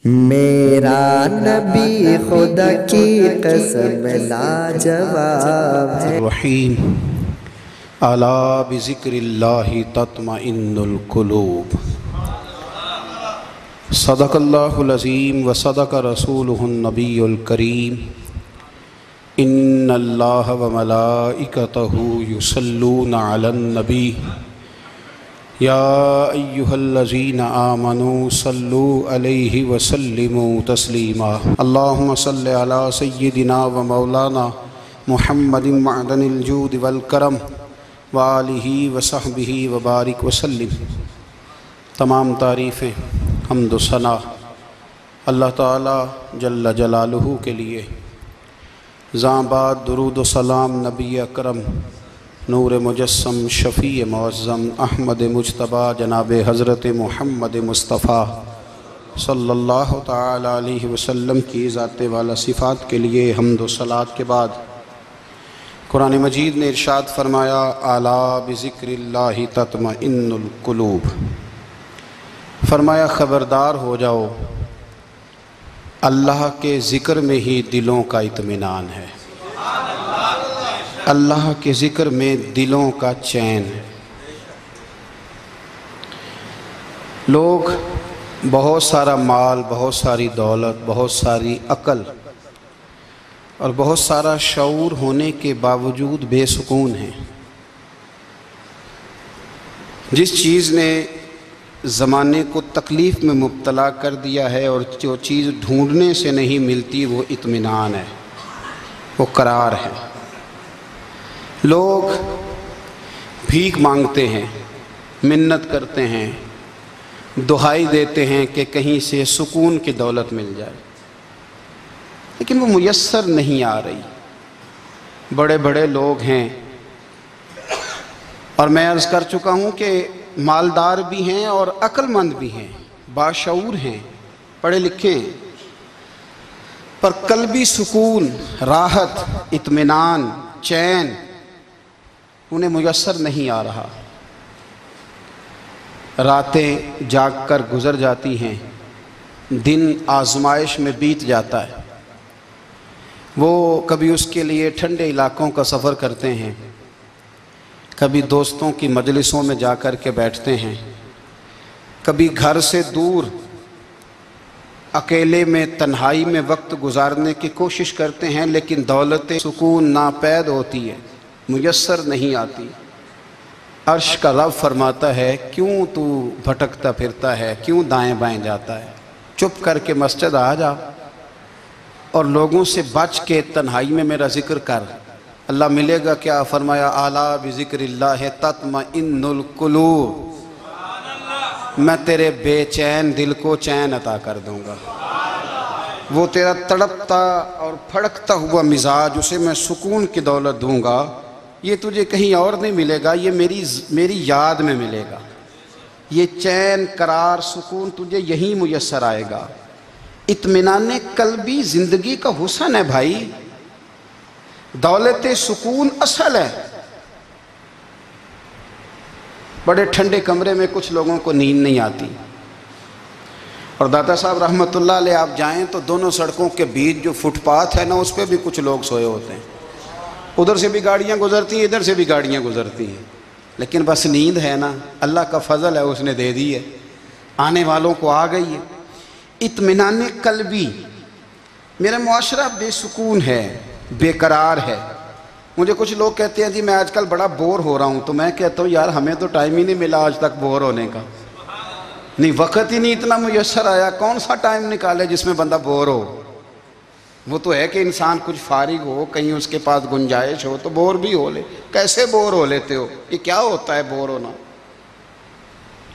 میرا نبی خدا کی قسم لاجواب ہے۔ الرحیم الا بذکر اللہ تطمئن القلوب۔ صدق اللہ العظیم و صدق رسولہ النبی الکریم۔ ان اللہ و ملائکتہ یصلون علی النبی یا ایہا الذین آمنوا صلوا علیہ وسلموا تسلیما۔ اللہم صلی علی سیدنا و مولانا محمد معدن الجود والکرم وآلہ وصحبہ وبارک وسلم۔ تمام تعریفیں حمد و ثنا اللہ تعالی جل جلالہ کے لیے۔ زاں بعد درود و سلام نبی اکرم نور مجسم شفیع معظم احمد مجتبی جناب حضرت محمد مصطفیٰ صلی اللہ تعالی علیہ وسلم کی ذات والا صفات کے لیے حمد و صلات کے بعد قرآن مجید نے ارشاد فرمایا الا بذکر اللہ تطمئن القلوب۔ فرمایا خبردار ہو جاؤ، اللہ کے ذکر میں ہی دلوں کا اطمینان ہے، اللہ کے ذکر میں دلوں کا چین ہے۔ لوگ بہت سارا مال، بہت ساری دولت، بہت ساری عقل اور بہت سارا شعور ہونے کے باوجود بے سکون ہیں۔ جس چیز نے زمانے کو تکلیف میں مبتلا کر دیا ہے اور جو چیز ڈھونڈنے سے نہیں ملتی وہ اطمینان ہے، وہ قرار ہے۔ لوگ بھیک مانگتے ہیں، منت کرتے ہیں، دہائی دیتے ہیں کہ کہیں سے سکون کی دولت مل جائے، لیکن وہ میسر نہیں آ رہی۔ بڑے بڑے لوگ ہیں، اور میں عرض کر چکا ہوں کہ مالدار بھی ہیں اور عقل مند بھی ہیں، باشعور ہیں، پڑھے لکھے ہیں، پر قلبی سکون، راحت، اطمینان، چین انہیں میسر نہیں آ رہا۔ راتیں جاگ کر گزر جاتی ہیں، دن آزمائش میں بیت جاتا ہے۔ وہ کبھی اس کے لیے ٹھنڈے علاقوں کا سفر کرتے ہیں، کبھی دوستوں کی مجلسوں میں جا کر کے بیٹھتے ہیں، کبھی گھر سے دور اکیلے میں تنہائی میں وقت گزارنے کی کوشش کرتے ہیں، لیکن دولت سکون ناپید ہوتی ہے، میسر نہیں آتی۔ عرش کا رب فرماتا ہے کیوں تو بھٹکتا پھرتا ہے، کیوں دائیں بائیں جاتا ہے؟ چپ کر کے مسجد آ جا اور لوگوں سے بچ کے تنہائی میں میرا ذکر کر۔ اللہ ملے گا کیا؟ فرمایا اعلیٰ بذکر اللہ تطمئن القلوب، میں تیرے بے چین دل کو چین عطا کر دوں گا۔ وہ تیرا تڑپتا اور پھڑکتا ہوا مزاج، اسے میں سکون کی دولت دوں گا۔ یہ تجھے کہیں اور نہیں ملے گا، یہ میری یاد میں ملے گا۔ یہ چین، قرار، سکون تجھے یہیں میسر آئے گا۔ اطمینان قلبی زندگی کا حسن ہے بھائی، دولت سکون اصل ہے۔ بڑے ٹھنڈے کمرے میں کچھ لوگوں کو نیند نہیں آتی، اور داتا صاحب رحمۃ اللہ علیہ آپ جائیں تو دونوں سڑکوں کے بیچ جو فٹ پاتھ ہے نا، اس پہ بھی کچھ لوگ سوئے ہوتے ہیں۔ ادھر سے بھی گاڑیاں گزرتی ہیں، ادھر سے بھی گاڑیاں گزرتی ہیں، لیکن بس نیند ہے نا، اللہ کا فضل ہے، اس نے دے دی ہے، آنے والوں کو آ گئی ہے۔ اطمینان قلبی، میرا معاشرہ بے سکون ہے، بے قرار ہے۔ مجھے کچھ لوگ کہتے ہیں جی میں آج کل بڑا بور ہو رہا ہوں، تو میں کہتا ہوں یار ہمیں تو ٹائم ہی نہیں ملا آج تک بور ہونے کا، نہیں وقت ہی نہیں اتنا میسر آیا، کون سا ٹائم نکالے جس میں بندہ بور ہو؟ وہ تو ہے کہ انسان کچھ فارغ ہو، کہیں اس کے پاس گنجائش ہو تو بور بھی ہو لے۔ کیسے بور ہو لیتے ہو؟ یہ کیا ہوتا ہے بور ہونا؟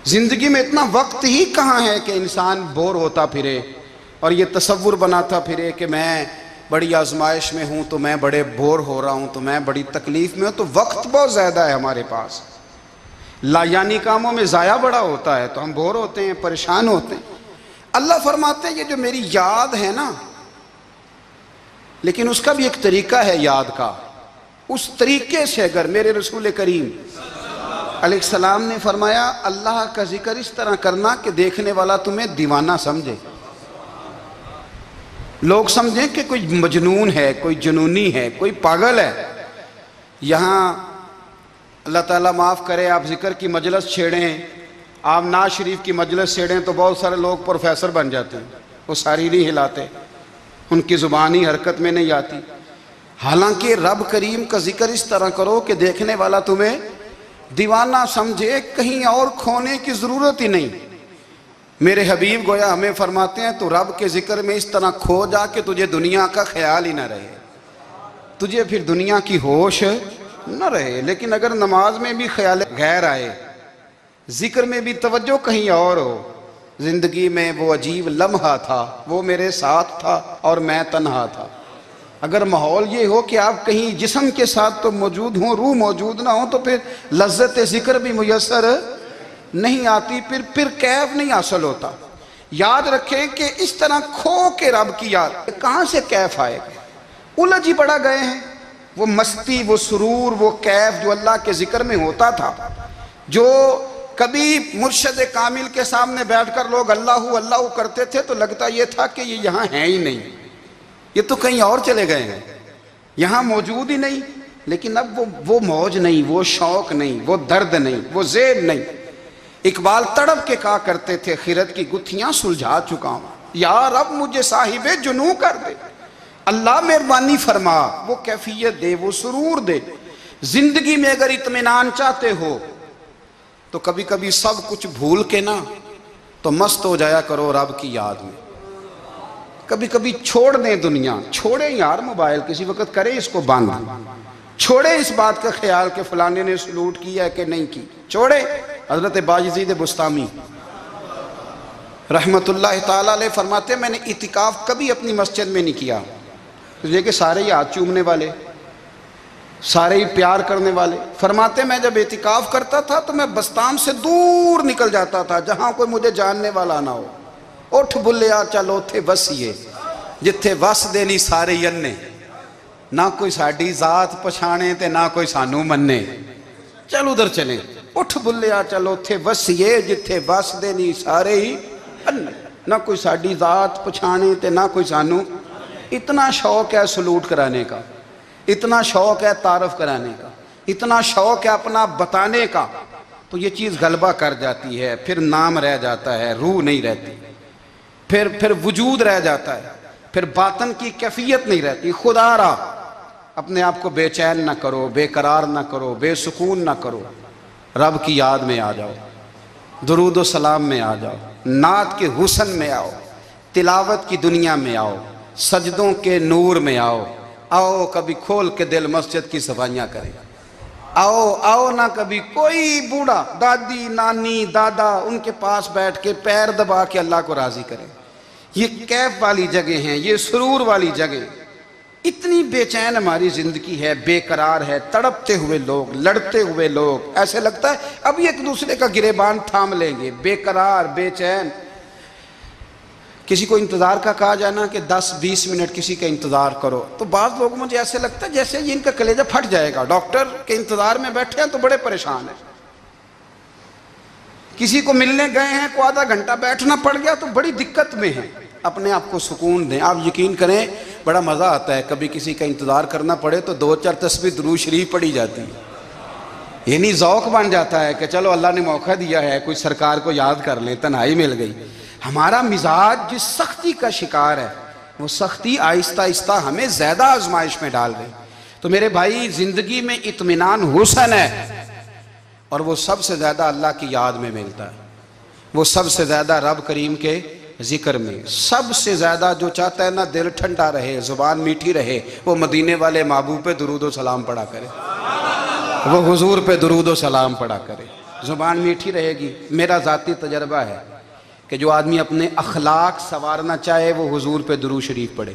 زندگی میں اتنا وقت ہی کہاں ہے کہ انسان بور ہوتا پھرے اور یہ تصور بناتا پھرے کہ میں بڑی آزمائش میں ہوں، تو میں بڑے بور ہو رہا ہوں، تو میں بڑی تکلیف میں ہوں۔ تو وقت بہت زیادہ ہے ہمارے پاس، لا یعنی کاموں میں ضائع بڑا ہوتا ہے، تو ہم بور ہوتے ہیں، پریشان ہوتے ہیں۔ اللہ فرماتے ہیں یہ جو میری یاد ہے نا، لیکن اس کا بھی ایک طریقہ ہے یاد کا، اس طریقے سے اگر میرے رسول کریم علیہ السلام نے فرمایا اللہ کا ذکر اس طرح کرنا کہ دیکھنے والا تمہیں دیوانہ سمجھے۔ لوگ سمجھیں کہ کوئی مجنون ہے، کوئی جنونی ہے، کوئی پاگل ہے۔ یہاں اللہ تعالیٰ معاف کرے، آپ ذکر کی مجلس چھیڑیں، آپ نعت شریف کی مجلس چھیڑیں تو بہت سارے لوگ پروفیسر بن جاتے ہیں، وہ ساری نہیں ہلاتے، ان کی زبان ہی حرکت میں نہیں آتی۔ حالانکہ رب کریم کا ذکر اس طرح کرو کہ دیکھنے والا تمہیں دیوانہ سمجھے، کہیں اور کھونے کی ضرورت ہی نہیں۔ میرے حبیب گویا ہمیں فرماتے ہیں تو رب کے ذکر میں اس طرح کھو جا کہ تجھے دنیا کا خیال ہی نہ رہے، تجھے پھر دنیا کی ہوش نہ رہے۔ لیکن اگر نماز میں بھی خیال غیر آئے، ذکر میں بھی توجہ کہیں اور ہو، زندگی میں وہ عجیب لمحہ تھا، وہ میرے ساتھ تھا اور میں تنہا تھا۔ اگر ماحول یہ ہو کہ آپ کہیں جسم کے ساتھ تو موجود ہوں، روح موجود نہ ہو، تو پھر لذت ذکر بھی میسر نہیں آتی، پھر کیف نہیں حاصل ہوتا۔ یاد رکھیں کہ اس طرح کھو کے رب کی یاد کہاں سے کیف آئے گا؟ الجھ ہی بڑا گئے ہیں۔ وہ مستی، وہ سرور، وہ کیف جو اللہ کے ذکر میں ہوتا تھا، جو کبھی مرشد کامل کے سامنے بیٹھ کر لوگ اللہ اللہ کرتے تھے تو لگتا یہ تھا کہ یہ یہاں ہیں ہی نہیں، یہ تو کہیں اور چلے گئے ہیں، یہاں موجود ہی نہیں۔ لیکن اب وہ موج نہیں، وہ شوق نہیں، وہ درد نہیں، وہ ذہن نہیں۔ اقبال تڑپ کے کہا کرتے تھے، خیرت کی گتھیاں سلجھا چکا ہوں، یا رب مجھے صاحب جنوں کر دے، اللہ مہربانی فرما، وہ کیفیت دے، وہ سرور دے۔ زندگی میں اگر اطمینان چاہتے ہو تو کبھی کبھی سب کچھ بھول کے نا تو مست ہو جایا کرو رب کی یاد میں۔ کبھی کبھی چھوڑ دیں دنیا، چھوڑیں یار موبائل، کسی وقت کریں اس کو بند، چھوڑیں اس بات کا خیال کہ فلانے نے سلوٹ کیا ہے کہ نہیں کی، چھوڑیں۔ حضرت باجزید بستامی رحمت اللہ تعالیٰ علیہ فرماتے ہیں میں نے اعتکاف کبھی اپنی مسجد میں نہیں کیا، یہ کہ سارے ہی ہاتھ چومنے والے، سارے ہی پیار کرنے والے۔ فرماتے میں جب اعتکاف کرتا تھا تو میں بستام سے دور نکل جاتا تھا جہاں کوئی مجھے جاننے والا نہ ہو۔ اٹھ بلیا چلو تھے وسیے جتھے وس دینی سارے یننے، نہ کوئی ساڈی ذات پچھانے تے نہ کوئی سانو مننے، چل ادھر چلیں۔ اٹھ بلیا چلو تھے وسیے جتھے وس دینی سارے ہی اننے، نہ کوئی ساڈی ذات پچھانے تے نہ کوئی سانو۔ اتنا شوق ہے سلوٹ کرانے کا، اتنا شوق ہے تعارف کرانے کا، اتنا شوق ہے اپنا بتانے کا، تو یہ چیز غلبہ کر جاتی ہے، پھر نام رہ جاتا ہے، روح نہیں رہتی، پھر وجود رہ جاتا ہے، پھر باطن کی کیفیت نہیں رہتی۔ خدا را اپنے آپ کو بے چین نہ کرو، بے قرار نہ کرو، بے سکون نہ کرو، رب کی یاد میں آ جاؤ، درود و سلام میں آ جاؤ، نعت کے حسن میں آؤ، تلاوت کی دنیا میں آؤ، سجدوں کے نور میں آؤ، آؤ کبھی کھول کے دل مسجد کی صفائیاں کریں، آؤ نہ کبھی کوئی بوڑھا دادی نانی دادا ان کے پاس بیٹھ کے پیر دبا کے اللہ کو راضی کریں۔ یہ کیف والی جگہ ہیں، یہ سرور والی جگہ۔ اتنی بے چین ہماری زندگی ہے، بے قرار ہے، تڑپتے ہوئے لوگ، لڑتے ہوئے لوگ، ایسے لگتا ہے ابھی ایک دوسرے کا گریبان تھام لیں گے، بے قرار بے چین۔ کسی کو انتظار کا کہا جانا کہ 10-20 منٹ کسی کا انتظار کرو تو بعض لوگ مجھے ایسے لگتا ہے جیسے یہ ان کا کلیجہ پھٹ جائے گا، ڈاکٹر کے انتظار میں بیٹھے ہیں تو بڑے پریشان ہیں، کسی کو ملنے گئے ہیں کو آدھا گھنٹہ بیٹھنا پڑ گیا تو بڑی دقت میں ہیں۔ اپنے آپ کو سکون دیں۔ آپ یقین کریں بڑا مزہ آتا ہے کبھی کسی کا انتظار کرنا پڑے تو 2-4 تسبیح درود شریف پڑھی جاتی ہے، یعنی ذوق بن جاتا ہے کہ چلو اللہ نے موقع دیا ہے کوئی سرکار کو یاد کر لیں، تنہائی مل گئی۔ ہمارا مزاج جس سختی کا شکار ہے وہ سختی آہستہ آہستہ ہمیں زیادہ آزمائش میں ڈال گئی۔ تو میرے بھائی زندگی میں اطمینان حسن ہے، اور وہ سب سے زیادہ اللہ کی یاد میں ملتا ہے، وہ سب سے زیادہ رب کریم کے ذکر میں، سب سے زیادہ جو چاہتا ہے نا دل ٹھنڈا رہے، زبان میٹھی رہے، وہ مدینے والے محبوب پہ درود و سلام پڑھا کرے، وہ حضور پہ درود و سلام پڑھا کرے، زبان میٹھی رہے گی۔ میرا ذاتی تجربہ ہے کہ جو آدمی اپنے اخلاق سنوارنا چاہے وہ حضور پہ درود شریف پڑھے،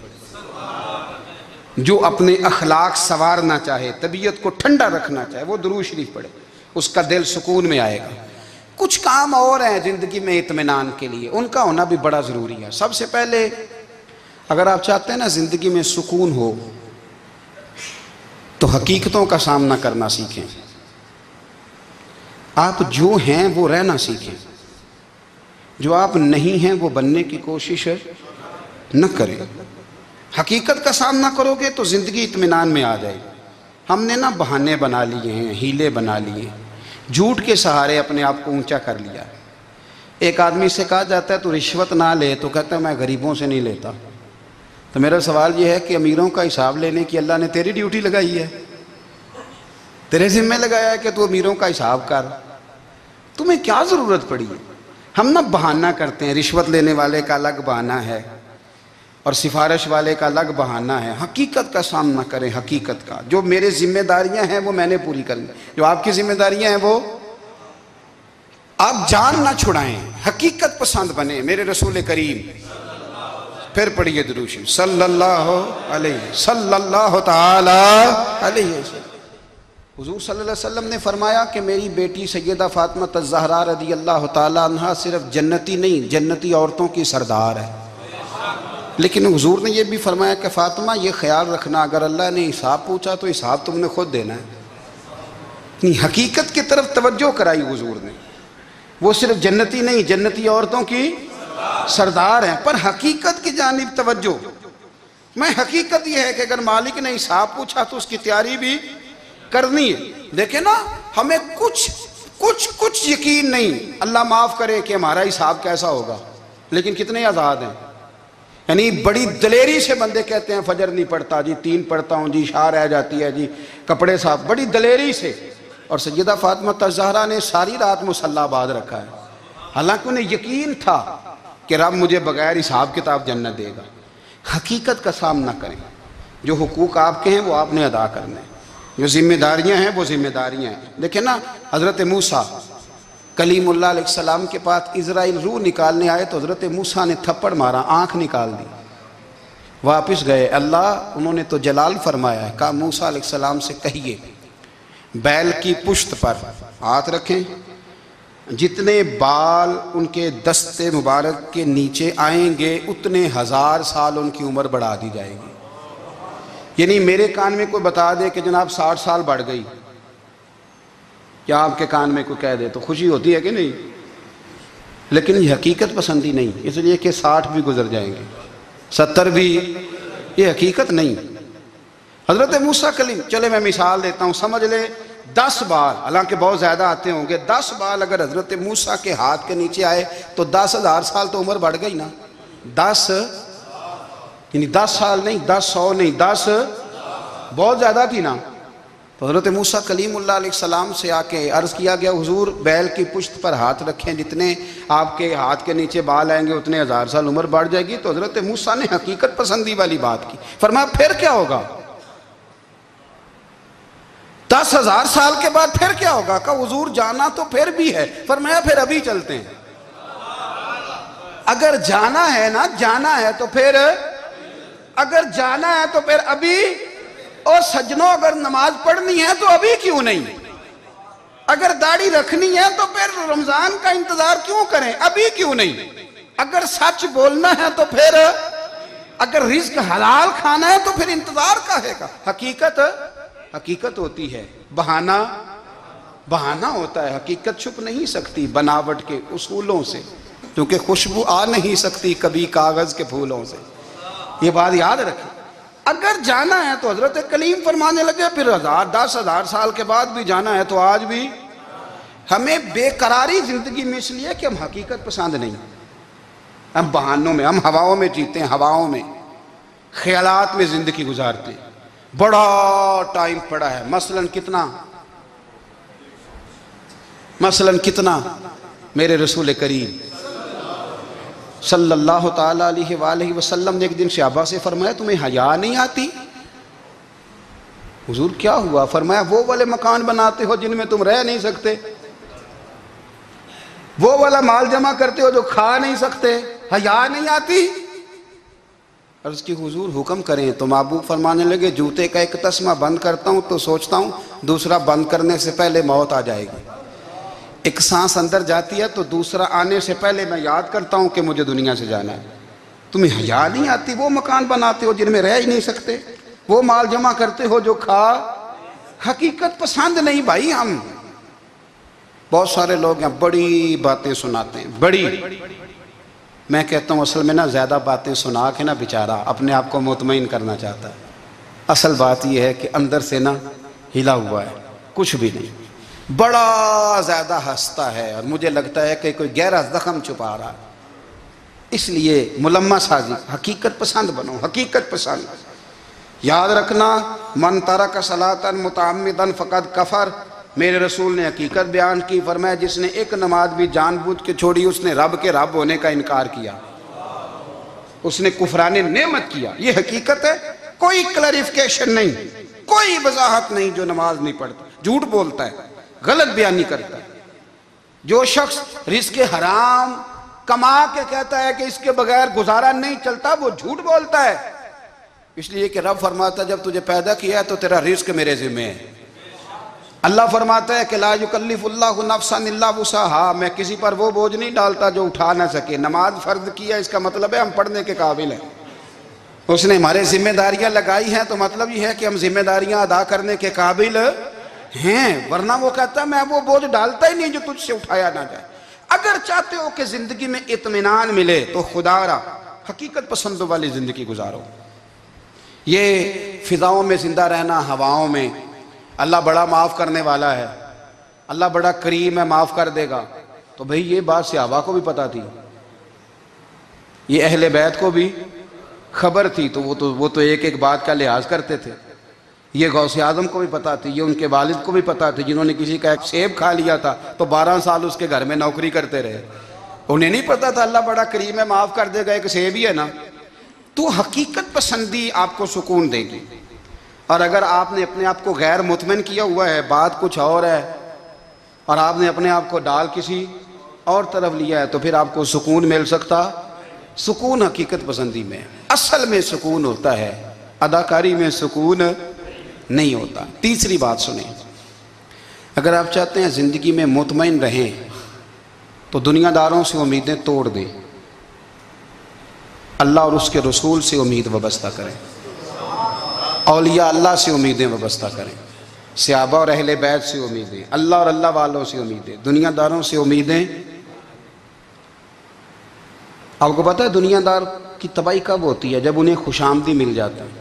جو اپنے اخلاق سنوارنا چاہے، طبیعت کو ٹھنڈا رکھنا چاہے وہ درود شریف پڑھے، اس کا دل سکون میں آئے گا۔ کچھ کام اور ہیں زندگی میں اطمینان کے لیے، ان کا ہونا بھی بڑا ضروری ہے۔ سب سے پہلے اگر آپ چاہتے ہیں نا زندگی میں سکون ہو تو حقیقتوں کا سامنا کرنا سیکھیں، آپ جو ہیں وہ رہنا سیکھیں، جو آپ نہیں ہیں وہ بننے کی کوشش نہ کریں۔ حقیقت کا سامنا کرو گے تو زندگی اطمینان میں آ جائے گی۔ ہم نے نا بہانے بنا لیے ہیں، ہیلے بنا لیے ہیں، جھوٹ کے سہارے اپنے آپ کو اونچا کر لیا۔ ایک آدمی سے کہا جاتا ہے تو رشوت نہ لے، تو کہتا ہے میں غریبوں سے نہیں لیتا۔ تو میرا سوال یہ ہے کہ امیروں کا حساب لینے کی اللہ نے تیری ڈیوٹی لگائی ہے، تیرے ذمہ لگایا ہے کہ تو امیروں کا حساب کر، تمہیں کیا ضرورت پڑی ہے؟ ہم نا بہانہ کرتے ہیں، رشوت لینے والے کا الگ بہانہ ہے اور سفارش والے کا الگ بہانہ ہے۔ حقیقت کا سامنا کریں، حقیقت کا۔ جو میرے ذمہ داریاں ہیں وہ میں نے پوری کرنی، جو آپ کی ذمہ داریاں ہیں وہ آپ جان نہ چھڑائیں، حقیقت پسند بنیں۔ میرے رسول کریم، پھر پڑھیے درود شریف، صلی اللہ تعالی علیہ وسلم۔ حضور صلی اللہ علیہ وسلم نے فرمایا کہ میری بیٹی سیدہ فاطمہ الزہرا رضی اللہ تعالی عنہا صرف جنتی نہیں، جنتی عورتوں کی سردار ہے۔ لیکن حضور نے یہ بھی فرمایا کہ فاطمہ یہ خیال رکھنا اگر اللہ نے حساب پوچھا تو حساب تم نے خود دینا ہے۔ حقیقت کی طرف توجہ کرائی حضور نے، وہ صرف جنتی نہیں، جنتی عورتوں کی سردار ہیں، پر حقیقت کی جانب توجہ۔ میں حقیقت یہ ہے کہ اگر مالک نے حساب پوچھا تو اس کی تیاری بھی کرنی ہے۔ دیکھیں نا، ہمیں کچھ یقین نہیں، اللہ معاف کرے کہ ہمارا حساب کیسا ہوگا، لیکن کتنے آزاد ہیں۔ یعنی بڑی دلیری سے بندے کہتے ہیں فجر نہیں پڑھتا جی، 3 پڑھتا ہوں جی، شاہ رہ جاتی ہے جی، کپڑے صاف، بڑی دلیری سے۔ اور سیدہ فاطمہ الزہرا نے ساری رات مصلی باز رکھا ہے، حالانکہ انہیں یقین تھا کہ رب مجھے بغیر حساب کتاب جنت دے گا۔ حقیقت کا سامنا کریں، جو حقوق آپ کے ہیں وہ آپ نے ادا کرنے ہیں، جو ذمہ داریاں ہیں وہ ذمہ داریاں ہیں۔ دیکھیں نا، حضرت موسیٰ کلیم اللہ علیہ السلام کے پاس اسرائیل روح نکالنے آئے تو حضرت موسیٰ نے تھپڑ مارا، آنکھ نکال دی، واپس گئے۔ اللہ انہوں نے تو جلال فرمایا ہے، کہا موسیٰ علیہ السلام سے کہیے بیل کی پشت پر ہاتھ رکھیں، جتنے بال ان کے دستے مبارک کے نیچے آئیں گے اتنے 1000 سال ان کی عمر بڑھا دی جائے گی۔ یعنی میرے کان میں کوئی بتا دے کہ جناب 60 سال بڑھ گئی، کیا آپ کے کان میں کوئی کہہ دے تو خوشی ہوتی ہے کہ نہیں؟ لیکن یہ حقیقت پسندی نہیں، اس لیے کہ 60 بھی گزر جائیں گے، 70 بھی، یہ حقیقت نہیں۔ حضرت موسیٰ کلیم، چلے میں مثال دیتا ہوں، سمجھ لے 10 بال، حالانکہ بہت زیادہ آتے ہوں گے، 10 بال اگر حضرت موسیٰ کے ہاتھ کے نیچے آئے تو 10,000 سال تو عمر بڑھ گئی نا۔ 10 یعنی 10 سال نہیں، 10 نہیں، 10 بہت زیادہ تھی نا۔ تو حضرت موسیٰ کلیم اللہ علیہ السلام سے آ کے عرض کیا گیا، حضور بیل کی پشت پر ہاتھ رکھیں، جتنے آپ کے ہاتھ کے نیچے بال آئیں گے اتنے 1000 سال عمر بڑھ جائے گی۔ تو حضرت موسیٰ نے حقیقت پسندی والی بات کی، فرمایا پھر کیا ہوگا؟ 10,000 سال کے بعد پھر کیا ہوگا؟ کہا حضور جانا تو پھر بھی ہے، فرمایا پھر ابھی چلتے ہیں۔ اگر جانا ہے نا، جانا ہے تو پھر، اگر جانا ہے تو پھر ابھی، اور سجنوں اگر نماز پڑھنی ہے تو ابھی کیوں نہیں؟ اگر داڑھی رکھنی ہے تو پھر رمضان کا انتظار کیوں کریں، ابھی کیوں نہیں؟ اگر سچ بولنا ہے تو پھر، اگر رزق حلال کھانا ہے تو پھر انتظار کا ہے۔ حقیقت ہوتی ہے، بہانہ ہوتا ہے، حقیقت چھپ نہیں سکتی بناوٹ کے اصولوں سے، کیونکہ خوشبو آ نہیں سکتی کبھی کاغذ کے پھولوں سے۔ یہ بات یاد رکھیں، اگر جانا ہے تو حضرت کلیم فرمانے لگے پھر 10,000 سال کے بعد بھی جانا ہے تو آج بھی۔ ہمیں بے قراری زندگی میں اس لیے کہ ہم حقیقت پسند نہیں، ہم بہانوں میں، ہم ہواؤں میں جیتے ہیں، ہواؤں میں، خیالات میں زندگی گزارتے ہیں۔ بڑا ٹائم پڑا ہے، مثلاً کتنا میرے رسول کریم صلی اللہ تعالیٰ علیہ وآلہ وسلم نے ایک دن صحابہ سے فرمایا تمہیں حیا نہیں آتی؟ حضور کیا ہوا؟ فرمایا وہ والے مکان بناتے ہو جن میں تم رہ نہیں سکتے، وہ والا مال جمع کرتے ہو جو کھا نہیں سکتے، حیا نہیں آتی؟ عرض کی حضور حکم کریں تو محبوب فرمانے لگے جوتے کا ایک تسمہ بند کرتا ہوں تو سوچتا ہوں دوسرا بند کرنے سے پہلے موت آ جائے گی، ایک سانس اندر جاتی ہے تو دوسرا آنے سے پہلے میں یاد کرتا ہوں کہ مجھے دنیا سے جانا ہے۔ تمہیں حیا نہیں آتی؟ وہ مکان بناتے ہو جن میں رہ ہی نہیں سکتے، وہ مال جمع کرتے ہو جو کھا، حقیقت پسند نہیں بھائی۔ ہم بہت سارے لوگ ہیں بڑی باتیں سناتے ہیں، بڑی میں کہتا ہوں اصل میں نا زیادہ باتیں سنا کے نا بیچارہ اپنے آپ کو مطمئن کرنا چاہتا ہے. اصل بات یہ ہے کہ اندر سے نا ہلا ہوا ہے، کچھ بھی نہیں، بڑا زیادہ ہنستا ہے اور مجھے لگتا ہے کہ کوئی گہرا زخم چھپا رہا ہے. اس لیے ملمہ سازی، حقیقت پسند بنو، حقیقت پسند. یاد رکھنا، من ترک صلاۃ متعمدا فقد کفر. میرے رسول نے حقیقت بیان کی، فرمایا جس نے ایک نماز بھی جان بوجھ کے چھوڑی اس نے رب کے رب ہونے کا انکار کیا، اس نے کفران نعمت کیا. یہ حقیقت ہے، کوئی کلیریفیکیشن نہیں، کوئی وضاحت نہیں. جو نماز نہیں پڑھتا جھوٹ بولتا ہے، غلط بیانی کرتا ہے. جو شخص رزق حرام کما کے کہتا ہے کہ اس کے بغیر گزارا نہیں چلتا، وہ جھوٹ بولتا ہے. اس لیے کہ رب فرماتا ہے جب تجھے پیدا کیا ہے تو تیرا رزق میرے ذمہ ہے. اللہ فرماتا ہے کہ لا یکلف اللہ نفسا الا وسعہا، میں کسی پر وہ بوجھ نہیں ڈالتا جو اٹھا نہ سکے. نماز فرض کیا اس کا مطلب ہے ہم پڑھنے کے قابل ہیں. اس نے ہمارے ذمہ داریاں لگائی ہیں تو مطلب یہ ہے کہ ہم ذمہ داریاں ادا کرنے کے قابل ہیں، ورنہ وہ کہتا ہے میں وہ بوجھ ڈالتا ہی نہیں جو تجھ سے اٹھایا نہ جائے. اگر چاہتے ہو کہ زندگی میں اطمینان ملے تو خدا را حقیقت پسندوں والی زندگی گزارو. یہ فضاؤں میں زندہ رہنا، ہواؤں میں، اللہ بڑا معاف کرنے والا ہے، اللہ بڑا کریم ہے، معاف کر دے گا. تو بھئی یہ بات صحابہ کو بھی پتا تھی، یہ اہل بیت کو بھی خبر تھی، تو وہ تو ایک ایک بات کا لحاظ کرتے تھے. یہ غوث اعظم کو بھی پتا تھی، یہ ان کے والد کو بھی پتا تھی جنہوں نے کسی کا ایک سیب کھا لیا تھا تو 12 سال اس کے گھر میں نوکری کرتے رہے. انہیں نہیں پتا تھا اللہ بڑا کریم ہے، معاف کر دے گا، ایک سیب ہی ہے نا. تو حقیقت پسندی آپ کو سکون دے گی. اور اگر آپ نے اپنے آپ کو غیر مطمئن کیا ہوا ہے، بات کچھ اور ہے، اور آپ نے اپنے آپ کو ڈال کسی اور طرف لیا ہے، تو پھر آپ کو سکون مل سکتا؟ سکون حقیقت پسندی میں، اصل میں سکون ہوتا ہے، اداکاری میں سکون نہیں ہوتا. تیسری بات سنیں، اگر آپ چاہتے ہیں زندگی میں مطمئن رہیں تو دنیا داروں سے امیدیں توڑ دیں، اللہ اور اس کے رسول سے امید وابستہ کریں، اولیاء اللہ سے امیدیں وابستہ کریں، صحابہ اور اہل بیت سے امیدیں، اللہ اور اللہ والوں سے امیدیں، دنیا داروں سے امیدیں. آپ کو پتہ ہے دنیا دار کی تباہی کب ہوتی ہے؟ جب انہیں خوش آمدی مل جاتا ہے.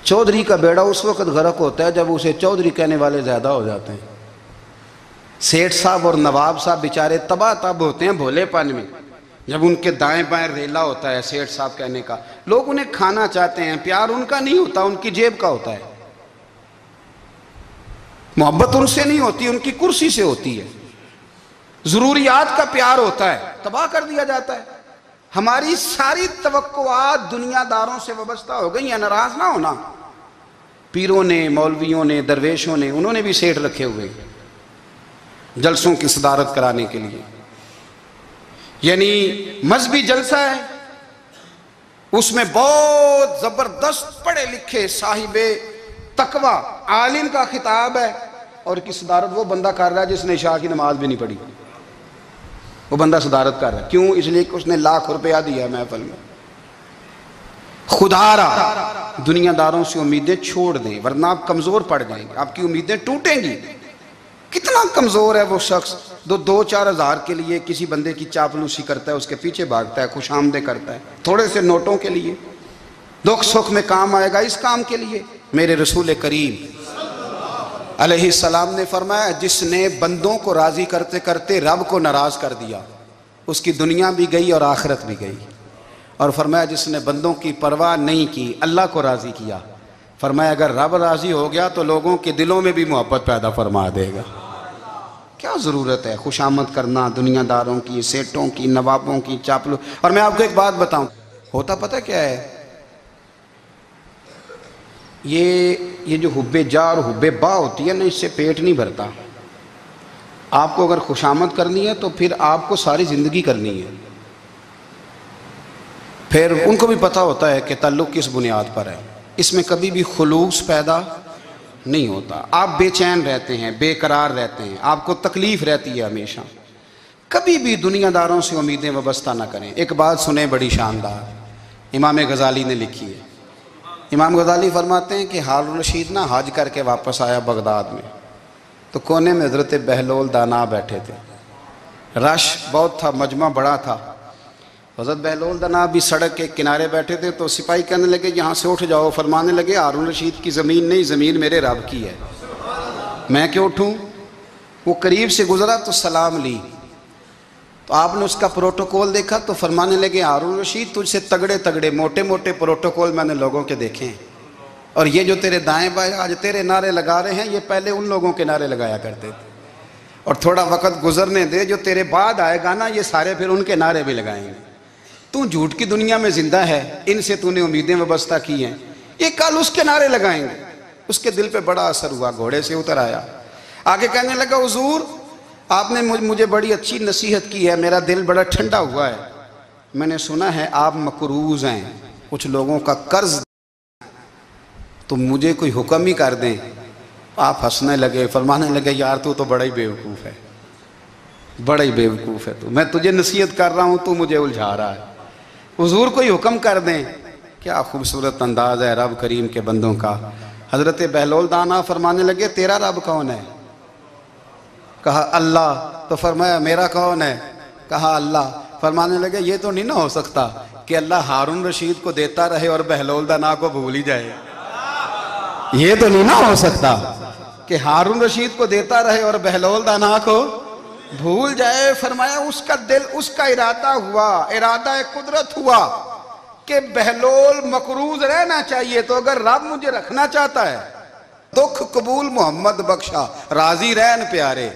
چودھری کا بیڑا اس وقت غرق ہوتا ہے جب اسے چودھری کہنے والے زیادہ ہو جاتے ہیں. سیٹھ صاحب اور نواب صاحب بیچارے تباہ تب ہوتے ہیں بھولے پن میں، جب ان کے دائیں بائیں ریلا ہوتا ہے سیٹھ صاحب کہنے کا. لوگ انہیں کھانا چاہتے ہیں، پیار ان کا نہیں ہوتا، ان کی جیب کا ہوتا ہے. محبت ان سے نہیں ہوتی، ان کی کرسی سے ہوتی ہے. ضروریات کا پیار ہوتا ہے، تباہ کر دیا جاتا ہے. ہماری ساری توقعات دنیا داروں سے وابستہ ہو گئی ہیں. ناراض نہ ہونا، پیروں نے، مولویوں نے، درویشوں نے، انہوں نے بھی سیٹ رکھے ہوئے جلسوں کی صدارت کرانے کے لیے. یعنی مذہبی جلسہ ہے، اس میں بہت زبردست پڑھے لکھے صاحب تقوی عالم کا خطاب ہے، اور کی صدارت وہ بندہ کر رہا ہے جس نے عشاء کی نماز بھی نہیں پڑھی. وہ بندہ صدارت کر رہا ہے، کیوں؟ اس لیے کہ اس نے لاکھ روپیہ دیا محفل میں. خدا را دنیا داروں سے امیدیں چھوڑ دیں، ورنہ آپ کمزور پڑ جائیں گے، آپ کی امیدیں ٹوٹیں گی. کتنا کمزور ہے وہ شخص جو 2-4 ہزار کے لیے کسی بندے کی چاپلوسی کرتا ہے، اس کے پیچھے بھاگتا ہے، خوش آمدیں کرتا ہے تھوڑے سے نوٹوں کے لیے. دکھ سکھ میں کام آئے گا اس کام کے لیے. میرے رسول کریم علیہ السلام نے فرمایا جس نے بندوں کو راضی کرتے کرتے رب کو ناراض کر دیا، اس کی دنیا بھی گئی اور آخرت بھی گئی. اور فرمایا جس نے بندوں کی پرواہ نہیں کی، اللہ کو راضی کیا، فرمایا اگر رب راضی ہو گیا تو لوگوں کے دلوں میں بھی محبت پیدا فرما دے گا. کیا ضرورت ہے خوش آمد کرنا دنیا داروں کی، سیٹوں کی، نوابوں کی، چاپلو. اور میں آپ کو ایک بات بتاؤں، ہوتا پتہ کیا ہے؟ یہ جو حب جا اور حب با ہوتی ہے نا، اس سے پیٹ نہیں بھرتا. آپ کو اگر خوش آمد کرنی ہے تو پھر آپ کو ساری زندگی کرنی ہے. پھر ان کو بھی پتہ ہوتا ہے کہ تعلق کس بنیاد پر ہے، اس میں کبھی بھی خلوص پیدا نہیں ہوتا. آپ بے چین رہتے ہیں، بے قرار رہتے ہیں، آپ کو تکلیف رہتی ہے ہمیشہ. کبھی بھی دنیا داروں سے امیدیں وابستہ نہ کریں. ایک بات سنیں بڑی شاندار، امام غزالی نے لکھی ہے. امام غزالی فرماتے ہیں کہ ہارون الرشید نا حج کر کے واپس آیا بغداد میں، تو کونے میں حضرت بہلول دانا بیٹھے تھے. رش بہت تھا، مجمع بڑا تھا. حضرت بہلول دا نام بھی سڑک کے کنارے بیٹھے تھے تو سپاہی کہنے لگے یہاں سے اٹھ جاؤ، فرمانے لگے ہارون رشید کی زمین نہیں، زمین میرے رب کی ہے، میں کیوں اٹھوں؟ وہ قریب سے گزرا تو سلام لی، تو آپ نے اس کا پروٹوکول دیکھا تو فرمانے لگے ہارون رشید تجھ سے تگڑے تگڑے موٹے موٹے پروٹوکول میں نے لوگوں کے دیکھے ہیں، اور یہ جو تیرے دائیں بائیں آج تیرے نعرے لگا رہے ہیں یہ پہلے ان لوگوں کے نعرے لگایا کرتے تھے، اور تھوڑا وقت گزرنے دے، جو تیرے بعد آئے گا نا یہ سارے پھر ان کے نعرے بھی لگائیں گے۔ تو جھوٹ کی دنیا میں زندہ ہے، ان سے تو نے امیدیں وابستہ کی ہیں، یہ کل اس کے نعرے لگائیں گے۔ اس کے دل پہ بڑا اثر ہوا، گھوڑے سے اتر آیا، آگے کہنے لگا حضور آپ نے مجھے بڑی اچھی نصیحت کی ہے، میرا دل بڑا ٹھنڈا ہوا ہے، میں نے سنا ہے آپ مقروض ہیں، کچھ لوگوں کا قرض، تو مجھے کوئی حکم ہی کر دیں۔ آپ ہنسنے لگے، فرمانے لگے یار تو بڑا ہی بیوقوف ہے، بڑا ہی بیوقوف ہے تو، میں تجھے نصیحت کر رہا ہوں تو مجھے الجھا رہا ہے، حضور کوئی حکم کر دیں۔ کیا خوبصورت انداز ہے رب کریم کے بندوں کا۔ حضرت بہلول دانا فرمانے لگے تیرا رب کون ہے؟ کہا اللہ، تو فرمایا میرا کون ہے؟ کہا اللہ۔ فرمانے لگے یہ تو نہیں نہ ہو سکتا کہ اللہ ہارون رشید کو دیتا رہے اور بہلول دانا کو بھول ہی جائے، یہ تو نہیں نہ ہو سکتا کہ ہارون رشید کو دیتا رہے اور بہلول دانا کو بھول جائے۔ فرمایا اس کا دل، اس کا ارادہ ہوا، ارادہ قدرت ہوا کہ بہلول مقروض رہنا چاہیے، تو اگر رب مجھے رکھنا چاہتا ہے، دکھ قبول محمد بخشا راضی رہن پیارے،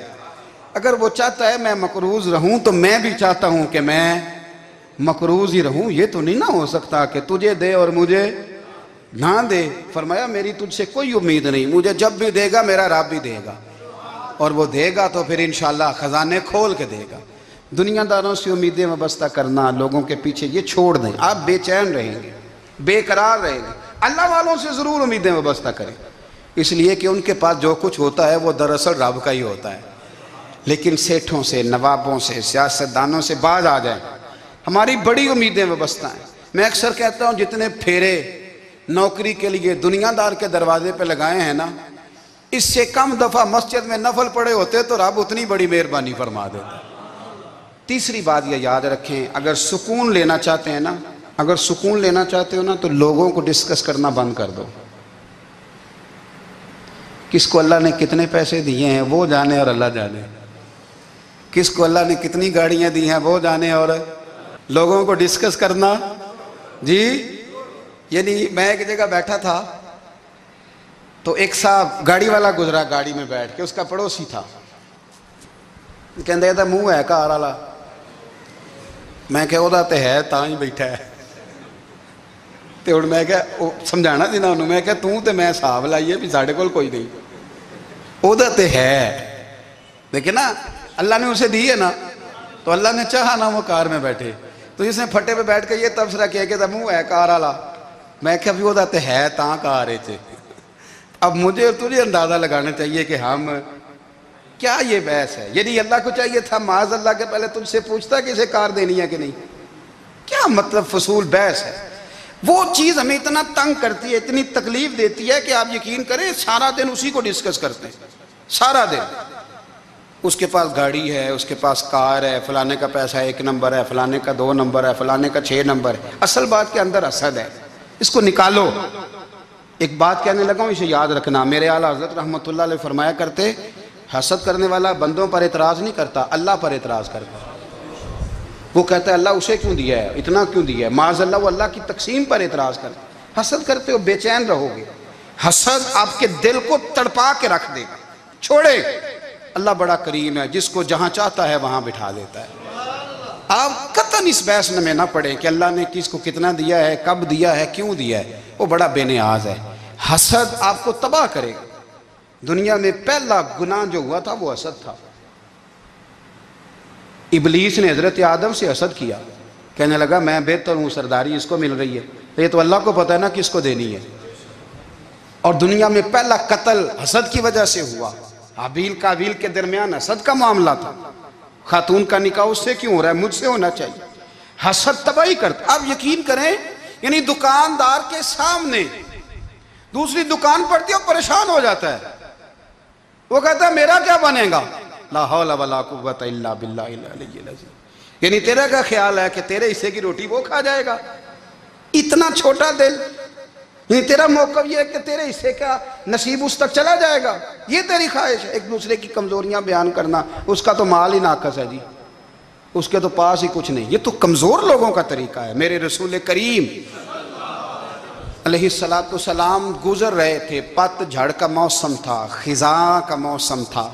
اگر وہ چاہتا ہے میں مقروض رہوں تو میں بھی چاہتا ہوں کہ میں مقروض ہی رہوں، یہ تو نہیں نہ ہو سکتا کہ تجھے دے اور مجھے نہ دے۔ فرمایا میری تجھ سے کوئی امید نہیں، مجھے جب بھی دے گا میرا رب بھی دے گا، اور وہ دے گا تو پھر انشاءاللہ خزانے کھول کے دے گا۔ دنیا داروں سے امیدیں وابستہ کرنا، لوگوں کے پیچھے، یہ چھوڑ دیں، آپ بے چین رہیں گے، بے قرار رہیں گے۔ اللہ والوں سے ضرور امیدیں وابستہ کریں، اس لیے کہ ان کے پاس جو کچھ ہوتا ہے وہ دراصل رب کا ہی ہوتا ہے۔ لیکن سیٹھوں سے، نوابوں سے، سیاستدانوں سے باز آ جائیں، ہماری بڑی امیدیں وابستہ ہیں۔ میں اکثر کہتا ہوں جتنے پھیرے نوکری کے لیے دنیا دار کے دروازے پہ لگائے ہیں نا، اس سے کم دفعہ مسجد میں نفل پڑے ہوتے تو رب اتنی بڑی مہربانی فرما دیتا۔ تیسری بات یہ یاد رکھیں، اگر سکون لینا چاہتے ہیں نا، اگر سکون لینا چاہتے ہو نا تو لوگوں کو ڈسکس کرنا بند کر دو۔ کس کو اللہ نے کتنے پیسے دیے ہیں وہ جانے اور اللہ جانے، کس کو اللہ نے کتنی گاڑیاں دی ہیں وہ جانے، اور لوگوں کو ڈسکس کرنا جی۔ یعنی میں ایک جگہ بیٹھا تھا تو ایک صاحب گاڑی والا گزرا، گاڑی میں بیٹھ کے، اس کا پڑوسی تھا، کہندے تھا منہ ہے کار والا، میں کہ وہ تے ہے تاں ہی بیٹھا ہے، تے ہن میں کہ سمجھانا سی نا انہوں، میں کہ توں تے میں حساب لائیے بھی ساڈے کول کوئی نہیں، وہ تے ہے، لیکن نا اللہ نے اسے دی ہے نا، تو اللہ نے چاہا نا وہ کار میں بیٹھے، تو اس نے پھٹے پہ بیٹھ کے یہ تبصرہ کیا کہ منہ ہے کار والا، میں کہ ابھی وہ تے ہے تاں کار ہے۔ اب مجھے اور تجھے اندازہ لگانا چاہیے کہ ہم کیا یہ بحث ہے، یعنی اللہ کو چاہیے تھا معاذ اللہ کے پہلے تجھ سے پوچھتا کہ اسے کار دینی ہے کہ نہیں، کیا مطلب فضول بحث ہے۔ وہ چیز ہمیں اتنا تنگ کرتی ہے، اتنی تکلیف دیتی ہے کہ آپ یقین کریں سارا دن اسی کو ڈسکس کرتے ہیں، سارا دن۔ اس کے پاس گاڑی ہے، اس کے پاس کار ہے، فلانے کا پیسہ 1 نمبر ہے، فلانے کا 2 نمبر ہے، فلانے کا 6 نمبر ہے، اصل بات کے اندر حسد ہے، اس کو نکالو۔ ایک بات کہنے لگا ہوں، اسے یاد رکھنا، میرے اعلیٰ حضرت رحمۃ اللہ علیہ فرمایا کرتے، حسد کرنے والا بندوں پر اعتراض نہیں کرتا، اللہ پر اعتراض کرتا۔ وہ کہتا ہے اللہ اسے کیوں دیا ہے، اتنا کیوں دیا ہے، معاذ اللہ وہ اللہ کی تقسیم پر اعتراض کرتا۔ حسد کرتے ہو بے چین رہو گے، حسد آپ کے دل کو تڑپا کے رکھ دے گا، چھوڑے۔ اللہ بڑا کریم ہے، جس کو جہاں چاہتا ہے وہاں بٹھا دیتا ہے۔ آپ قطعاً اس بحث میں نہ پڑیں کہ اللہ نے کس کو کتنا دیا ہے، کب دیا ہے، کیوں دیا ہے، وہ بڑا بے نیاز ہے۔ حسد آپ کو تباہ کرے گا۔ دنیا میں پہلا گناہ جو ہوا تھا وہ حسد تھا۔ ابلیس نے حضرت آدم سے حسد کیا، کہنے لگا میں بہتر ہوں، سرداری اس کو مل رہی ہے، یہ تو اللہ کو پتہ ہے نا کس کو دینی ہے۔ اور دنیا میں پہلا قتل حسد کی وجہ سے ہوا، حابیل قابیل کے درمیان حسد کا معاملہ تھا، خاتون کا نکاح اس سے کیوں ہو رہا ہے، مجھ سے ہونا چاہیے۔ حسد تباہی کرتا۔ آپ یقین کریں، یعنی دکاندار کے سامنے دوسری دکان پڑتی ہے اور پریشان ہو جاتا ہے، وہ کہتا ہے میرا کیا بنے گا، لا حول ولا قوت الا باللہ العلی العظیم۔ یعنی تیرا کا خیال ہے کہ تیرے حصے کی روٹی وہ کھا جائے گا؟ اتنا چھوٹا دل، یعنی تیرا موقف یہ ہے کہ تیرے حصے کا نصیب اس تک چلا جائے گا، یہ تیری خواہش ہے؟ ایک دوسرے کی کمزوریاں بیان کرنا، اس کا تو مال ہی ناقص ہے جی، اس کے تو پاس ہی کچھ نہیں، یہ تو کمزور لوگوں کا طریقہ ہے۔ میرے رسول کریم علیہ السلام گزر رہے تھے، پت جھڑ کا موسم تھا، خزاں کا موسم تھا،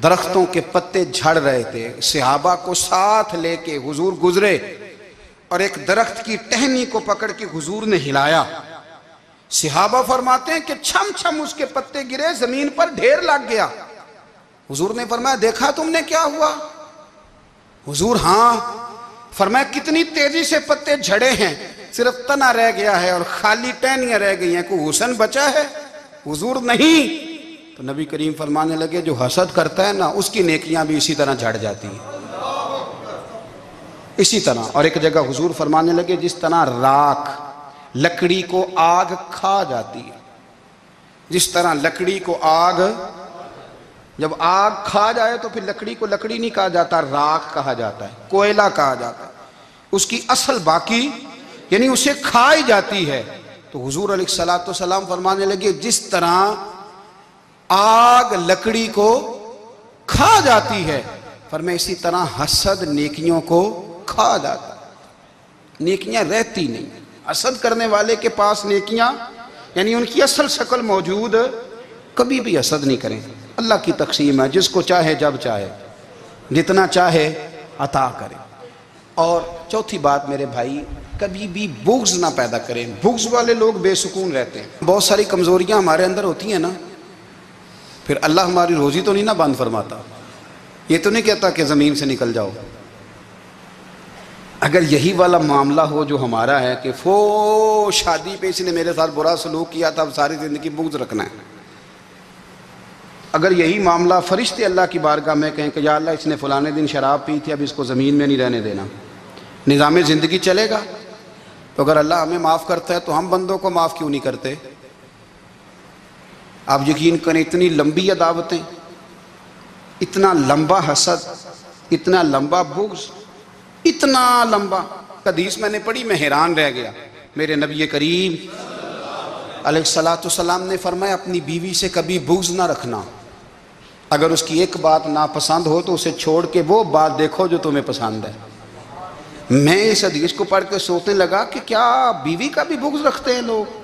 درختوں کے پتے جھڑ رہے تھے، صحابہ کو ساتھ لے کے حضور گزرے اور ایک درخت کی ٹہنی کو پکڑ کے حضور نے ہلایا۔ صحابہ فرماتے ہیں کہ چھم چھم اس کے پتے گرے، زمین پر ڈھیر لگ گیا۔ حضور نے فرمایا دیکھا تم نے کیا ہوا؟ حضور ہاں۔ فرمایا کتنی تیزی سے پتے جھڑے ہیں، صرف تنا رہ گیا ہے اور خالی ٹہنیاں رہ گئی ہیں، کوئی حسن بچا ہے؟ حضور نہیں۔ تو نبی کریم فرمانے لگے جو حسد کرتا ہے نا، اس کی نیکیاں بھی اسی طرح جھڑ جاتی ہیں، اسی طرح۔ اور ایک جگہ حضور فرمانے لگے جس طرح راکھ لکڑی کو آگ کھا جاتی ہے، جس طرح لکڑی کو آگ، جب آگ کھا جائے تو پھر لکڑی کو لکڑی نہیں کہا جاتا، راکھ کہا جاتا ہے، کوئلہ کہا جاتا ہے، اس کی اصل باقی یعنی اسے کھائی جاتی ہے۔ تو حضور علیہ السلام فرمانے لگے جس طرح آگ لکڑی کو کھا جاتی ہے، فرمایا اسی طرح حسد نیکیوں کو کھا جاتا ہے، نیکیاں رہتی نہیں۔ حسد کرنے والے کے پاس نیکیاں یعنی ان کی اصل شکل موجود، کبھی بھی حسد نہیں کریں۔ اللہ کی تقسیم ہے، جس کو چاہے جب چاہے جتنا چاہے عطا کرے۔ اور چوتھی بات میرے بھائی، کبھی بھی بغض نہ پیدا کریں۔ بغض والے لوگ بے سکون رہتے ہیں۔ بہت ساری کمزوریاں ہمارے اندر ہوتی ہیں نا، پھر اللہ ہماری روزی تو نہیں نہ بند فرماتا، یہ تو نہیں کہتا کہ زمین سے نکل جاؤ۔ اگر یہی والا معاملہ ہو جو ہمارا ہے کہ شادی پہ اس نے میرے ساتھ برا سلوک کیا تھا، اب ساری زندگی بغض رکھنا ہے، اگر یہی معاملہ فرشتے اللہ کی بارگاہ میں کہیں کہ یا اللہ اس نے فلانے دن شراب پی تھی، اب اس کو زمین میں نہیں رہنے دینا، نظام زندگی چلے گا؟ تو اگر اللہ ہمیں معاف کرتا ہے تو ہم بندوں کو معاف کیوں نہیں کرتے؟ آپ یقین کریں اتنی لمبی عداوتیں، اتنا لمبا حسد، اتنا لمبا بغض، اتنا لمبا۔ حدیث میں نے پڑھی، میں حیران رہ گیا۔ میرے نبی کریم علیہ السلام نے فرمایا اپنی بیوی سے کبھی بغض نہ رکھنا، اگر اس کی ایک بات ناپسند ہو تو اسے چھوڑ کے وہ بات دیکھو جو تمہیں پسند ہے۔ میں اس حدیث کو پڑھ کے سوچنے لگا کہ کیا بیوی کا بھی بغض رکھتے ہیں لوگ؟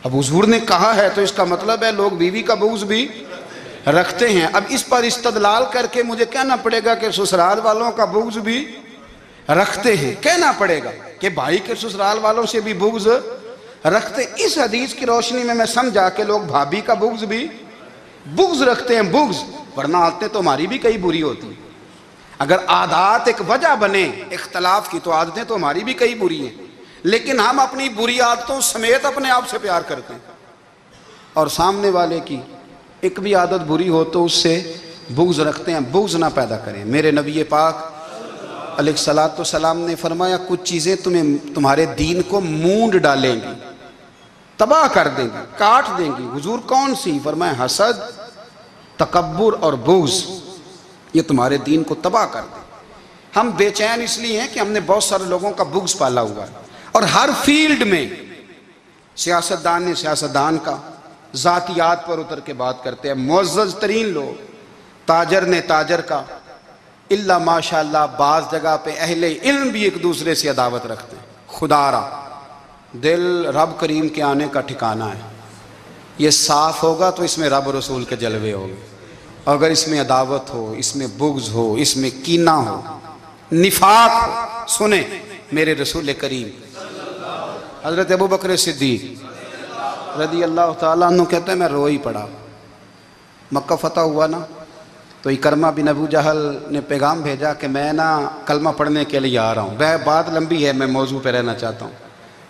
اب حضور نے کہا ہے تو اس کا مطلب ہے لوگ بیوی کا بغض بھی رکھتے ہیں۔ اب اس پر استدلال کر کے مجھے کہنا پڑے گا کہ سسرال والوں کا بغض بھی رکھتے ہیں، کہنا پڑے گا کہ بھائی کے سسرال والوں سے بھی بغض رکھتے۔ اس حدیث کی روشنی میں سمجھا کہ لوگ بھابھی کا بغض بھی بغض رکھتے ہیں، بغض، ورنہ عادتیں تو ہماری بھی کئی بری ہوتی ہیں۔ اگر عادات ایک وجہ بنے اختلاف کی تو عادتیں تو ہماری بھی کئی بری ہیں، لیکن ہم اپنی بری عادتوں سمیت اپنے آپ سے پیار کرتے ہیں، اور سامنے والے کی ایک بھی عادت بری ہو تو اس سے بغض رکھتے ہیں۔ بغض نہ پیدا کریں۔ میرے نبی پاک علیہ السلام نے فرمایا کچھ چیزیں تمہارے دین کو مونڈ ڈالیں گی، تباہ کر دیں گی، کاٹ دیں گی۔ حضور کون سی؟ فرمایا حسد، تکبر اور بغض، یہ تمہارے دین کو تباہ کر دیں۔ ہم بے چین اس لیے ہیں کہ ہم نے بہت سارے لوگوں کا بغض پالا ہوا ہے، اور ہر فیلڈ میں سیاستدان نے سیاستدان کا، ذاتیات پر اتر کے بات کرتے ہیں، معزز ترین لوگ، تاجر نے تاجر کا، اللہ ماشاءاللہ بعض جگہ پہ اہل علم بھی ایک دوسرے سے عداوت رکھتے ہیں۔ خدا را دل رب کریم کے آنے کا ٹھکانہ ہے، یہ صاف ہوگا تو اس میں رب رسول کے جلوے ہوں گے، اگر اس میں عداوت ہو، اس میں بغض ہو، اس میں کینہ ہو، نفاق ہو۔ سنیں میرے رسول کریم حضرت ابو بکر صدیق رضی اللہ تعالیٰ عنہ کہتے ہیں میں رو ہی پڑا۔ مکہ فتح ہوا نا تو اکرمہ بن ابو جہل نے پیغام بھیجا کہ میں نا کلمہ پڑھنے کے لیے آ رہا ہوں۔ بات لمبی ہے، میں موضوع پہ رہنا چاہتا ہوں۔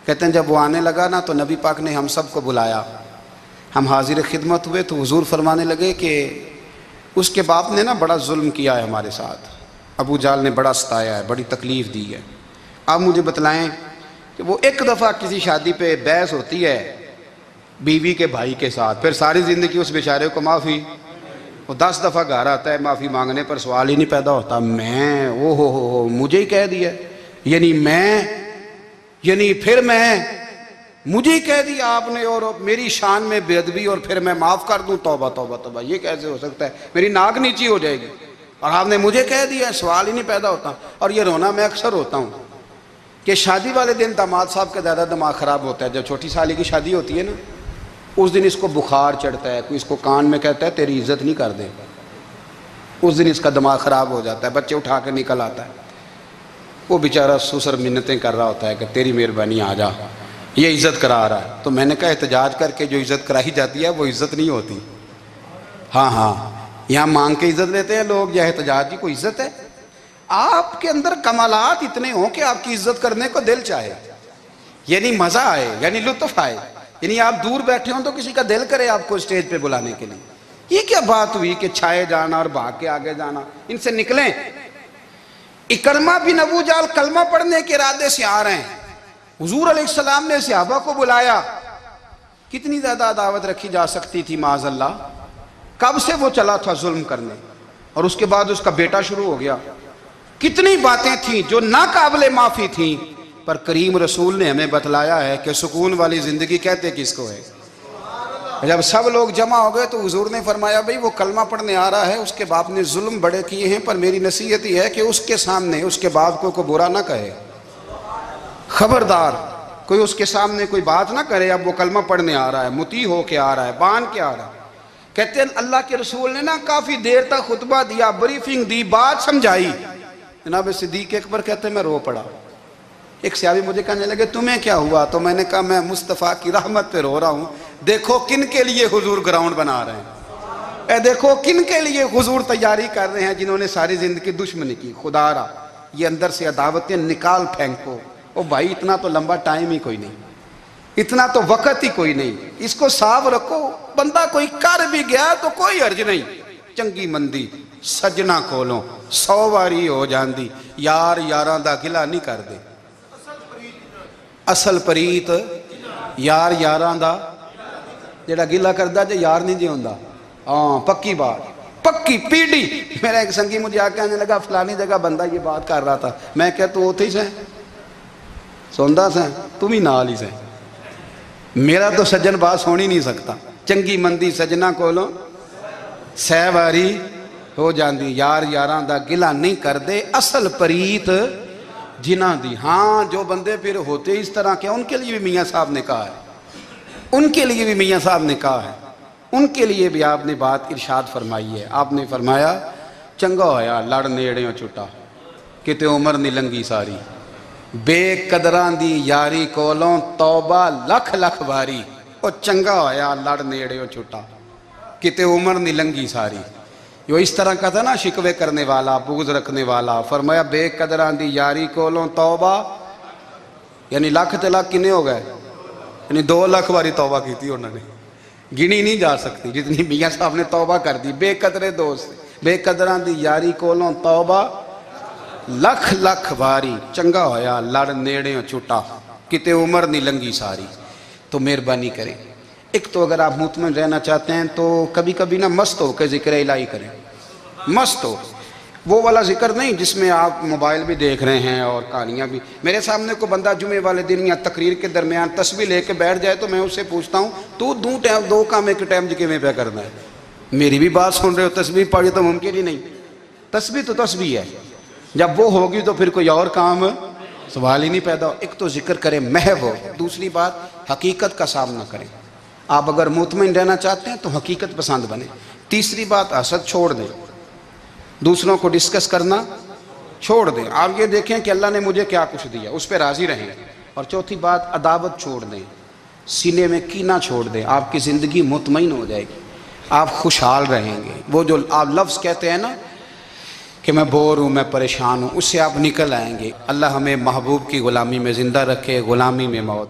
کہتے ہیں جب وہ آنے لگا نا تو نبی پاک نے ہم سب کو بلایا، ہم حاضر خدمت ہوئے تو حضور فرمانے لگے کہ اس کے باپ نے نا بڑا ظلم کیا ہے ہمارے ساتھ، ابو جہل نے بڑا ستایا ہے، بڑی تکلیف دی ہے۔ آپ مجھے بتلائیں کہ وہ ایک دفعہ کسی شادی پہ بحث ہوتی ہے بیوی کے بھائی کے ساتھ، پھر ساری زندگی اس بیچارے کو معافی وہ 10 دفعہ گھر آتا ہے معافی مانگنے پر سوال ہی نہیں پیدا ہوتا میں او ہو مجھے ہی کہہ دیا، یعنی پھر میں مجھے ہی کہہ دیا آپ نے، اور میری شان میں بے ادبی، اور پھر میں معاف کر دوں؟ توبہ توبہ توبہ، یہ کیسے ہو سکتا ہے؟ میری ناک نیچی ہو جائے گی، اور آپ نے مجھے کہہ دیا، سوال ہی نہیں پیدا ہوتا۔ اور یہ رونا میں اکثر ہوتا ہوں کہ شادی والے دن داماد صاحب کا زیادہ دماغ خراب ہوتا ہے۔ جب چھوٹی سالی کی شادی ہوتی ہے نا، اس دن اس کو بخار چڑھتا ہے، کوئی اس کو کان میں کہتا ہے تیری عزت نہیں کر دے، اس دن اس کا دماغ خراب ہو جاتا ہے، بچے اٹھا کے نکل آتا ہے، وہ بیچارہ سسر منتیں کر رہا ہوتا ہے کہ تیری مہربانی آ جا، یہ عزت کرا رہا ہے۔ تو میں نے کہا احتجاج کر کے جو عزت کرائی جاتی ہے وہ عزت نہیں ہوتی۔ ہاں یہاں مانگ کے عزت لیتے ہیں لوگ، یا احتجاج کی کوئی عزت ہے؟ آپ کے اندر کمالات اتنے ہوں کہ آپ کی عزت کرنے کو دل چاہے، یعنی مزہ آئے، یعنی لطف آئے، یعنی آپ دور بیٹھے ہوں تو کسی کا دل کرے آپ کو اسٹیج پہ بلانے کے لیے۔ یہ کیا بات ہوئی کہ چھائے جانا اور بھاگ کے آگے جانا؟ ان سے نکلیں۔ اکرمہ بن ابو جہل کلمہ پڑھنے کے ارادے سے آ رہے ہیں، حضور علیہ السلام نے صحابہ کو بلایا، کتنی زیادہ دعوت رکھی جا سکتی تھی معاذ اللہ؟ کب سے وہ چلا تھا ظلم کرنے، اور اس کے بعد اس کا بیٹا شروع ہو گیا، کتنی باتیں تھیں جو ناقابل معافی تھیں، پر کریم رسول نے ہمیں بتلایا ہے کہ سکون والی زندگی کہتے کس کو ہے۔ جب سب لوگ جمع ہو گئے تو حضور نے فرمایا بھئی وہ کلمہ پڑھنے آ رہا ہے، اس کے باپ نے ظلم بڑے کیے ہیں، پر میری نصیحت یہ ہے کہ اس کے سامنے اس کے باپ کو برا نہ کہے، خبردار کوئی اس کے سامنے کوئی بات نہ کرے۔ اب وہ کلمہ پڑھنے آ رہا ہے، مطیع ہو کے آ رہا ہے، بان کے آ رہا ہے۔ کہتے ہیں اللہ کے رسول نے نا کافی دیر تک خطبہ دیا، بریفنگ دی، بات سمجھائی۔ جناب صدیق اکبر کہتے ہیں میں رو پڑا۔ ایک صحابی مجھے کہنے لگے تمہیں کیا ہوا؟ تو میں نے کہا میں مصطفیٰ کی رحمت پہ رو رہا ہوں، دیکھو کن کے لیے حضور گراؤنڈ بنا رہے ہیں، اے دیکھو کن کے لیے حضور تیاری کر رہے ہیں، جنہوں نے ساری زندگی دشمنی کی۔ خدا را یہ اندر سے عداوتیں نکال پھینکو۔ او بھائی اتنا تو لمبا ٹائم ہی کوئی نہیں، اتنا تو وقت ہی کوئی نہیں، اس کو صاف رکھو۔ بندہ کوئی کر بھی گیا تو کوئی حرج نہیں، چنگی مندی سجنا کولوں 100 واری ہو جاندی، یار یاراں دا گلا نہیں کر دے، اصل پریت یار یاراں دا جڑا گلا کردا جے یار نہیں جے ہوندا۔ ہاں پکی بات، پکی پیڑی۔ میرا ایک سنگی مجھے آ کے آنے لگا فلانی جگہ بندہ یہ بات کر رہا تھا، میں کہ تو اوتھے ہی سے سوندا سے تم ہی نال ہی سے، میرا تو سجن بات سن ہی نہیں سکتا۔ چنگی مندی سجنا کولوں 100 واری ہو جاندی، یار یاراں دا گلا نہیں کر دے، اصل پریت جنہ دی۔ ہاں جو بندے پھر ہوتے اس طرح کے ان کے لیے بھی میاں صاحب نے کہا ہے، ان کے لیے بھی میاں صاحب نے کہا ہے، ان کے لیے بھی آپ نے بات ارشاد فرمائی ہے۔ آپ نے فرمایا چنگا ہویا لڑ نیڑیوں چھٹا، کتے عمر نہیں لنگی ساری، بے قدران دی یاری کولوں توبہ لکھ لکھ باری۔ او چنگا ہویا لڑ نیڑیوں چھٹا، کتے عمر نہیں لنگی ساری۔ جو اس طرح کا تھا نا شکوے کرنے والا، بغض رکھنے والا، فرمایا بے قدران دی یاری کولوں توبہ، یعنی لاکھ تے لاکھ کنے ہو گئے، یعنی 2 لاکھ باری توبہ کی تھی انہوں نے، گنی نہیں جا سکتی جتنی میاں صاحب نے توبہ کر دی۔ بے قدرے دوست، بے قدران دی یاری کولوں توبہ لکھ لکھ باری، چنگا ہویا لڑ نیڑیوں چھٹا، کتے عمر نہیں لنگی ساری۔ تو مہربانی کریں، ایک تو اگر آپ مطمئن رہنا چاہتے ہیں تو کبھی کبھی نا مست ہو کے ذکر الہی کریں، مست ہو، وہ والا ذکر نہیں جس میں آپ موبائل بھی دیکھ رہے ہیں اور کہانیاں بھی۔ میرے سامنے کو بندہ جمعے والے دن یا تقریر کے درمیان تسبیح لے کے بیٹھ جائے تو میں اس سے پوچھتا ہوں تو دو کام ایک ٹائم جکے میں پہ کرنا ہے؟ میری بھی بات سن رہے ہو، تسبیح پڑھی تو ممکن ہی نہیں۔ تسبیح تو تسبیح ہے، جب وہ ہوگی تو پھر کوئی اور کام سوال ہی نہیں پیدا ہو۔ ایک تو ذکر کریں محو ہو، دوسری بات حقیقت کا سامنا کریں۔ آپ اگر مطمئن رہنا چاہتے ہیں تو حقیقت پسند بنیں۔ تیسری بات حسد چھوڑ دیں، دوسروں کو ڈسکس کرنا چھوڑ دیں، آپ یہ دیکھیں کہ اللہ نے مجھے کیا کچھ دیا، اس پہ راضی رہیں۔ اور چوتھی بات عداوت چھوڑ دیں، سینے میں کینہ چھوڑ دیں، آپ کی زندگی مطمئن ہو جائے گی، آپ خوشحال رہیں گے۔ وہ جو آپ لفظ کہتے ہیں نا کہ میں بور ہوں، میں پریشان ہوں، اس سے آپ نکل آئیں گے۔ اللہ ہمیں محبوب کی غلامی میں زندہ رکھے، غلامی میں موت